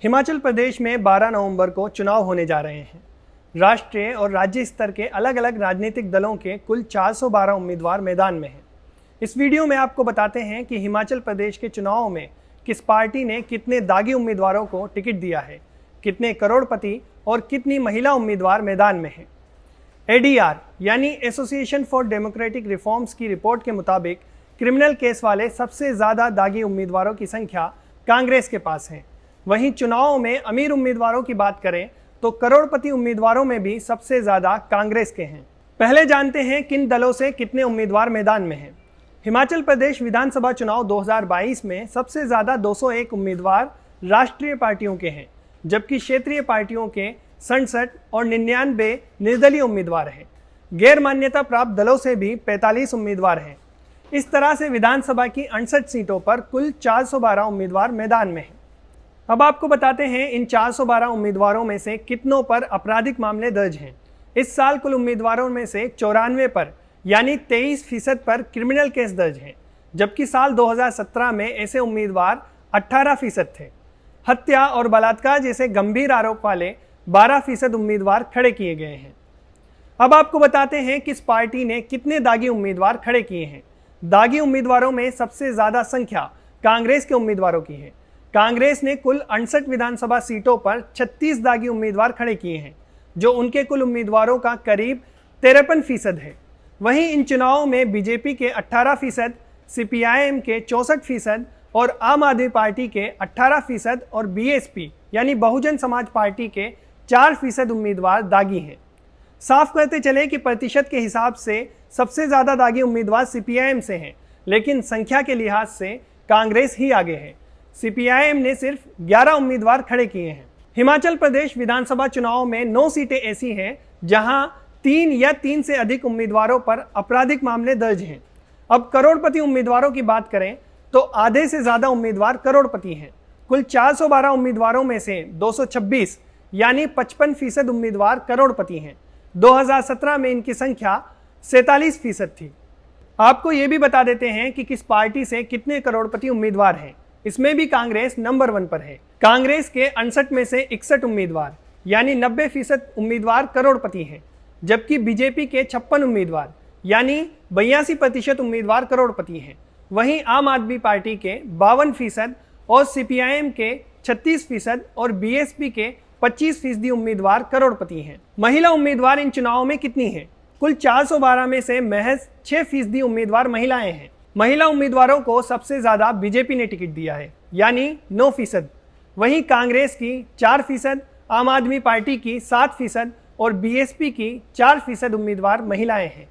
हिमाचल प्रदेश में 12 नवंबर को चुनाव होने जा रहे हैं। राष्ट्रीय और राज्य स्तर के अलग अलग राजनीतिक दलों के कुल 412 उम्मीदवार मैदान में हैं। इस वीडियो में आपको बताते हैं कि हिमाचल प्रदेश के चुनाव में किस पार्टी ने कितने दागी उम्मीदवारों को टिकट दिया है, कितने करोड़पति और कितनी महिला उम्मीदवार मैदान में हैं। एडीआर यानी एसोसिएशन फॉर डेमोक्रेटिक रिफॉर्म्स की रिपोर्ट के मुताबिक क्रिमिनल केस वाले सबसे ज़्यादा दागी उम्मीदवारों की संख्या कांग्रेस के पास है। वहीं चुनावों में अमीर उम्मीदवारों की बात करें तो करोड़पति उम्मीदवारों में भी सबसे ज़्यादा कांग्रेस के हैं। पहले जानते हैं किन दलों से कितने उम्मीदवार मैदान में हैं। हिमाचल प्रदेश विधानसभा चुनाव 2022 में सबसे ज़्यादा 201 उम्मीदवार राष्ट्रीय पार्टियों के हैं, जबकि क्षेत्रीय पार्टियों के 67 और 99 निर्दलीय उम्मीदवार हैं। गैर मान्यता प्राप्त दलों से भी 45 उम्मीदवार हैं। इस तरह से विधानसभा की 68 सीटों पर कुल 412 उम्मीदवार मैदान में हैं। अब आपको बताते हैं इन 412 उम्मीदवारों में से कितनों पर आपराधिक मामले दर्ज हैं। इस साल कुल उम्मीदवारों में से 94 पर यानी 23% पर क्रिमिनल केस दर्ज हैं, जबकि साल 2017 में ऐसे उम्मीदवार 18% थे। हत्या और बलात्कार जैसे गंभीर आरोप वाले 12% उम्मीदवार खड़े किए गए हैं। अब आपको बताते हैं कि इस पार्टी ने कितने दागी उम्मीदवार खड़े किए हैं। दागी उम्मीदवारों में सबसे ज़्यादा संख्या कांग्रेस के उम्मीदवारों की है। कांग्रेस ने कुल 68 विधानसभा सीटों पर 36 दागी उम्मीदवार खड़े किए हैं, जो उनके कुल उम्मीदवारों का करीब 53% है। वहीं इन चुनावों में बीजेपी के 18%, सीपीआईएम के 64% और आम आदमी पार्टी के 18% और बीएसपी यानी बहुजन समाज पार्टी के 4% उम्मीदवार दागी हैं। साफ कहते चले कि प्रतिशत के हिसाब से सबसे ज़्यादा दागी उम्मीदवार सीपीआईएम से हैं, लेकिन संख्या के लिहाज से कांग्रेस ही आगे है। सीपीआईएम ने सिर्फ 11 उम्मीदवार खड़े किए हैं। हिमाचल प्रदेश विधानसभा चुनाव में 9 सीटें ऐसी हैं जहां 3 या 3 से अधिक उम्मीदवारों पर आपराधिक मामले दर्ज हैं। अब करोड़पति उम्मीदवारों की बात करें तो आधे से ज़्यादा उम्मीदवार करोड़पति हैं। कुल 412 उम्मीदवारों में से 226 यानी 55% उम्मीदवार करोड़पति हैं। 2017 में इनकी संख्या 47% थी। आपको ये भी बता देते हैं कि किस पार्टी से कितने करोड़पति उम्मीदवार हैं। इसमें भी कांग्रेस नंबर 1 पर है। कांग्रेस के 68 में से 61 उम्मीदवार यानी 90% उम्मीदवार करोड़पति हैं, जबकि बीजेपी के 56 उम्मीदवार यानी 82% उम्मीदवार करोड़पति हैं। वहीं आम आदमी पार्टी के 52% और सीपीआईएम के 36% और बीएसपी के 25% उम्मीदवार करोड़पति हैं। महिला उम्मीदवार इन चुनावों में कितनी हैं? कुल 412 में से महज 6% उम्मीदवार महिलाएं हैं। महिला उम्मीदवारों को सबसे ज़्यादा बीजेपी ने टिकट दिया है, यानी 9%। वहीं कांग्रेस की 4%, आम आदमी पार्टी की 7% और बीएसपी की 4% उम्मीदवार महिलाएं हैं।